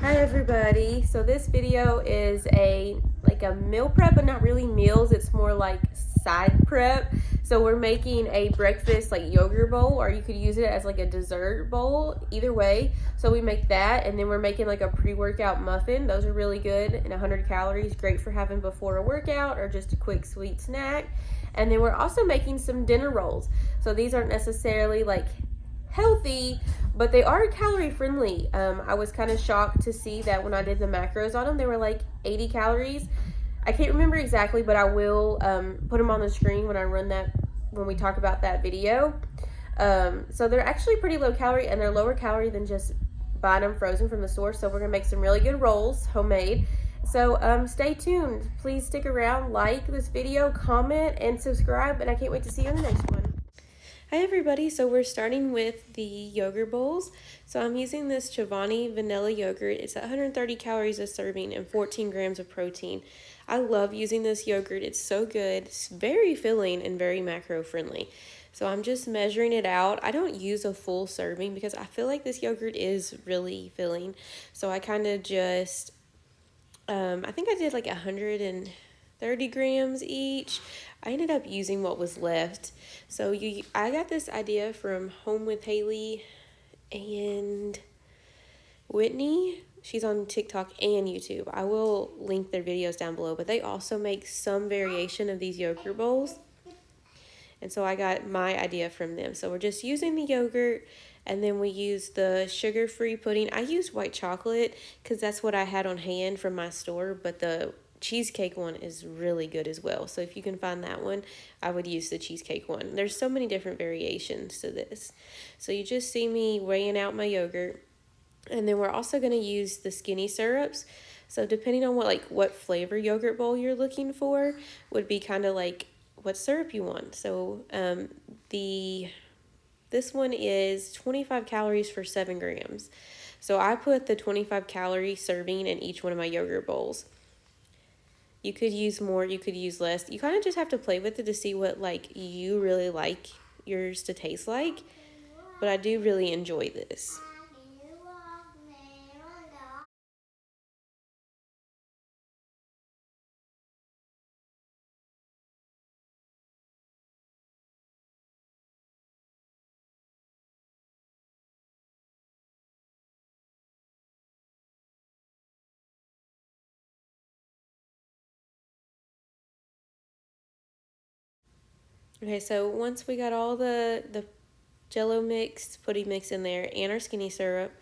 Hi everybody. So this video is like a meal prep, but not really meals. It's more like side prep. So we're making a breakfast like yogurt bowl, or you could use it as like a dessert bowl, either way. So we make that, and then we're making like a pre-workout muffin. Those are really good and 100 calories, great for having before a workout or just a quick sweet snack. And then we're also making some dinner rolls. So these aren't necessarily like healthy, but they are calorie friendly. I was kind of shocked to see that when I did the macros on them, they were like 80 calories. I can't remember exactly, but I will put them on the screen when we talk about that video. So they're actually pretty low calorie, and they're lower calorie than just buying them frozen from the store. So we're gonna make some really good rolls, homemade. So stay tuned. Please stick around, like this video, comment, and subscribe, and I can't wait to see you in the next one. Hi everybody, so we're starting with the yogurt bowls. So I'm using this Chobani vanilla yogurt. It's 130 calories a serving and 14 grams of protein. I love using this yogurt. It's so good. It's very filling and very macro friendly. So I'm just measuring it out. I don't use a full serving because I feel like this yogurt is really filling. So I kind of just, I think I did like 130 grams each. I ended up using what was left. So I got this idea from Home with Haley and Whitney. She's on TikTok and YouTube. I will link their videos down below, but they also make some variation of these yogurt bowls. And so I got my idea from them. So we're just using the yogurt, and then we use the sugar-free pudding. I used white chocolate because that's what I had on hand from my store, but the cheesecake one is really good as well. So if you can find that one, I would use the cheesecake one. There's so many different variations to this. So you just see me weighing out my yogurt. And then we're also going to use the skinny syrups. So depending on what flavor yogurt bowl you're looking for would be kind of like what syrup you want. So this one is 25 calories for 7 grams. So I put the 25 calorie serving in each one of my yogurt bowls. You could use more, you could use less. You kind of just have to play with it to see what you really like yours to taste like. But I do really enjoy this. Okay, so once we got all the Jello mix, pudding mix in there, and our skinny syrup,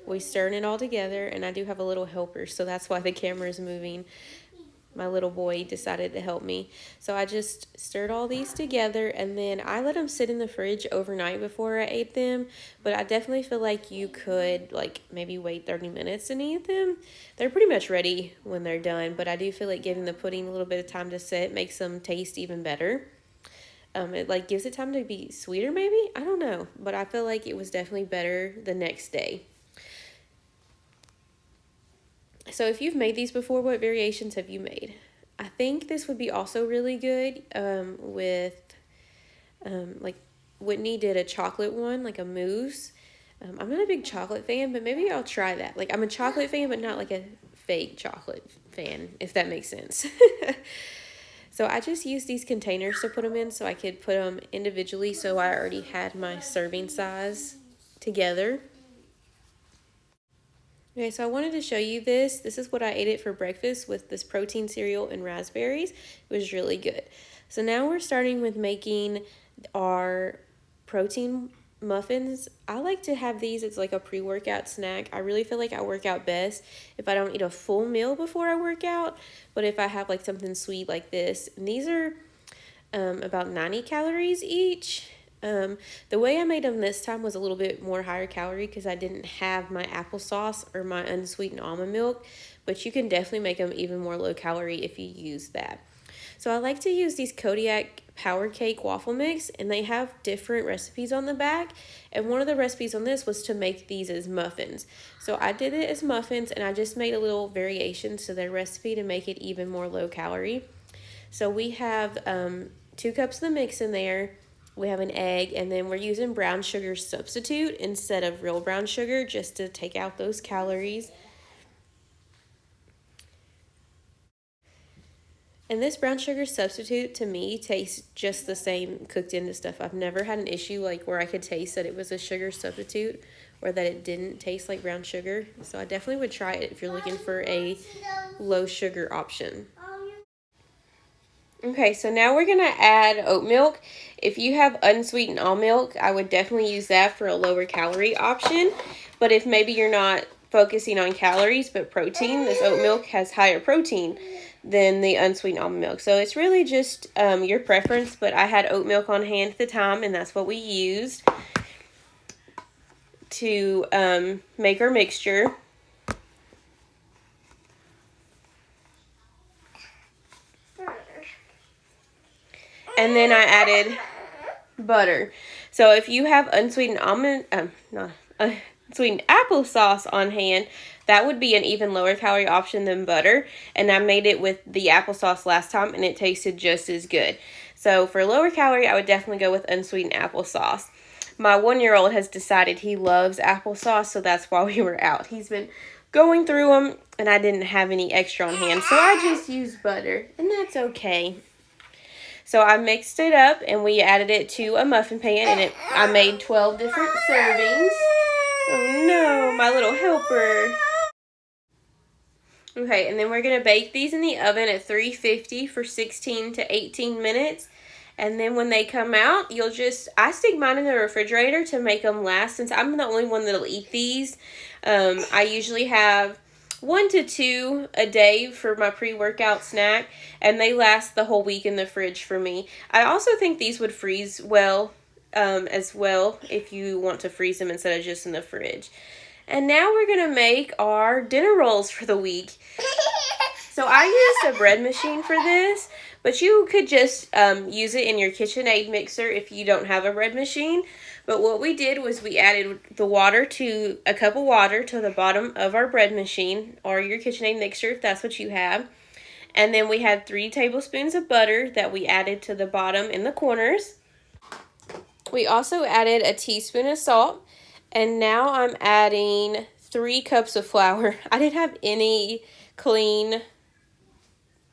we stir it all together, and I do have a little helper, so that's why the camera is moving. My little boy decided to help me. So I just stirred all these together, and then I let them sit in the fridge overnight before I ate them. But I definitely feel like you could maybe wait 30 minutes and eat them. They're pretty much ready when they're done, but I do feel like giving the pudding a little bit of time to sit makes them taste even better. It gives it time to be sweeter maybe. I don't know, but I feel like it was definitely better the next day. So if you've made these before, what variations have you made? I think this would be also really good with Whitney did a chocolate one, like a mousse. I'm not a big chocolate fan, but maybe I'll try that. I'm a chocolate fan, but not like a fake chocolate fan, if that makes sense. So I just used these containers to put them in so I could put them individually, so I already had my serving size together. Okay, so I wanted to show you this. This is what I ate it for breakfast with this protein cereal and raspberries. It was really good. So now we're starting with making our protein muffins. I like to have these as like a pre-workout snack. I really feel like I work out best if I don't eat a full meal before I work out, but if I have like something sweet like this. And these are about 90 calories each. The way I made them this time was a little bit more higher calorie because I didn't have my applesauce or my unsweetened almond milk, but you can definitely make them even more low calorie if you use that. So I like to use these Kodiak Power Cake waffle mix, and they have different recipes on the back, and one of the recipes on this was to make these as muffins. So I did it as muffins, and I just made a little variation to their recipe to make it even more low calorie. So we have 2 cups of the mix in there. We have an egg, and then we're using brown sugar substitute instead of real brown sugar just to take out those calories. And this brown sugar substitute to me tastes just the same cooked into stuff. I've never had an issue like where I could taste that it was a sugar substitute or that it didn't taste like brown sugar. So I definitely would try it if you're looking for a low sugar option. Okay, so now we're going to add oat milk. If you have unsweetened almond milk, I would definitely use that for a lower calorie option. But if maybe you're not focusing on calories but protein, this oat milk has higher protein than the unsweetened almond milk. So it's really just your preference, but I had oat milk on hand at the time, and that's what we used to make our mixture. And then I added butter. So if you have unsweetened unsweetened applesauce on hand, that would be an even lower calorie option than butter. And I made it with the applesauce last time, and it tasted just as good. So for lower calorie, I would definitely go with unsweetened applesauce. My 1-year-old has decided he loves applesauce, so that's why we were out. He's been going through them, and I didn't have any extra on hand, so I just used butter, and that's okay. So I mixed it up, and we added it to a muffin pan, and I made 12 different servings. Oh no, my little helper. Okay, and then we're going to bake these in the oven at 350 for 16 to 18 minutes. And then when they come out, I stick mine in the refrigerator to make them last, since I'm the only one that'll eat these. I usually have 1 to 2 a day for my pre-workout snack, and they last the whole week in the fridge for me. I also think these would freeze well as well if you want to freeze them instead of just in the fridge. And now we're going to make our dinner rolls for the week. So I used a bread machine for this, but you could just use it in your KitchenAid mixer if you don't have a bread machine. But what we did was we added a cup of water to the bottom of our bread machine or your KitchenAid mixer if that's what you have. And then we had 3 tablespoons of butter that we added to the bottom in the corners. We also added a teaspoon of salt. And now I'm adding 3 cups of flour. I didn't have any clean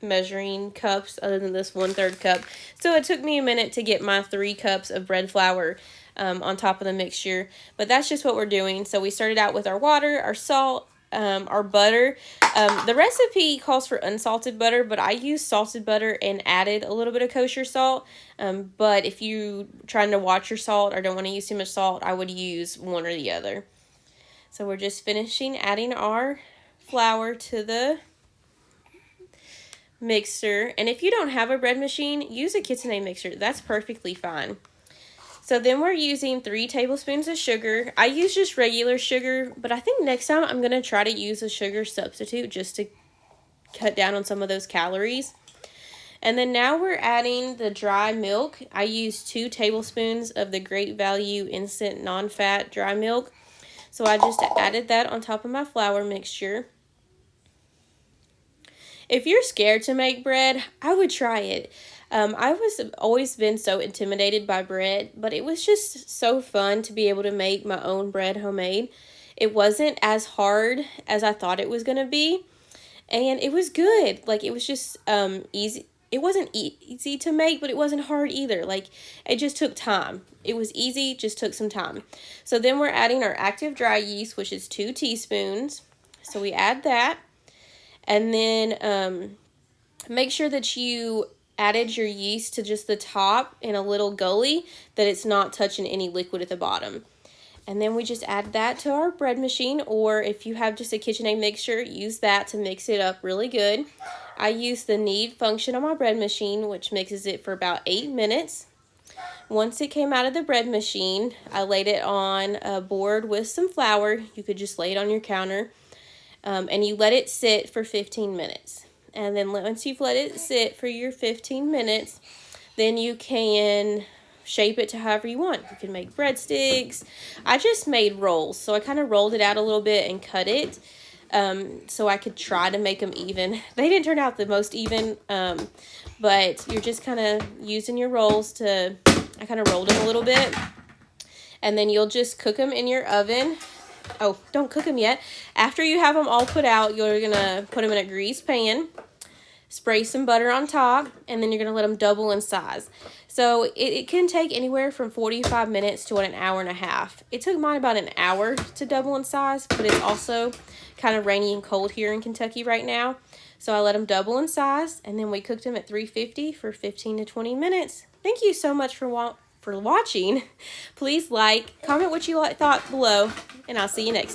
measuring cups other than this 1/3 cup. So it took me a minute to get my 3 cups of bread flour on top of the mixture. But that's just what we're doing. So we started out with our water, our salt, our butter. The recipe calls for unsalted butter, but I used salted butter and added a little bit of kosher salt. But if you're trying to watch your salt or don't want to use too much salt, I would use one or the other. So we're just finishing adding our flour to the mixer. And if you don't have a bread machine, use a KitchenAid mixer. That's perfectly fine. So then we're using 3 tablespoons of sugar. I use just regular sugar, but I think next time I'm going to try to use a sugar substitute just to cut down on some of those calories. And then now we're adding the dry milk. I use 2 tablespoons of the Great Value Instant Non-Fat Dry Milk. So I just added that on top of my flour mixture. If you're scared to make bread, I would try it. I was always been so intimidated by bread, but it was just so fun to be able to make my own bread homemade. It wasn't as hard as I thought it was going to be, and it was good. Like, it was just easy. It wasn't easy to make, but it wasn't hard either. Like, it just took time. It was easy, just took some time. So then we're adding our active dry yeast, which is 2 teaspoons. So we add that. And then make sure that you added your yeast to just the top in a little gully, that it's not touching any liquid at the bottom. And then we just add that to our bread machine, or if you have just a KitchenAid mixer, use that to mix it up really good. I use the knead function on my bread machine, which mixes it for about 8 minutes. Once it came out of the bread machine, I laid it on a board with some flour. You could just lay it on your counter. And you let it sit for 15 minutes. And then once you've let it sit for your 15 minutes, then you can shape it to however you want. You can make breadsticks. I just made rolls. So I kind of rolled it out a little bit and cut it so I could try to make them even. They didn't turn out the most even, but you're just kind of using your rolls to, I kind of rolled them a little bit. And then you'll just cook them in your oven. Oh, don't cook them yet. After you have them all put out, you're going to put them in a greased pan. spray some butter on top, and then you're going to let them double in size. So it can take anywhere from 45 minutes to an hour and a half. It took mine about an hour to double in size, but it's also kind of rainy and cold here in Kentucky right now. So I let them double in size, and then we cooked them at 350 for 15 to 20 minutes. Thank you so much for watching. Please like, comment what you thought below, and I'll see you next time.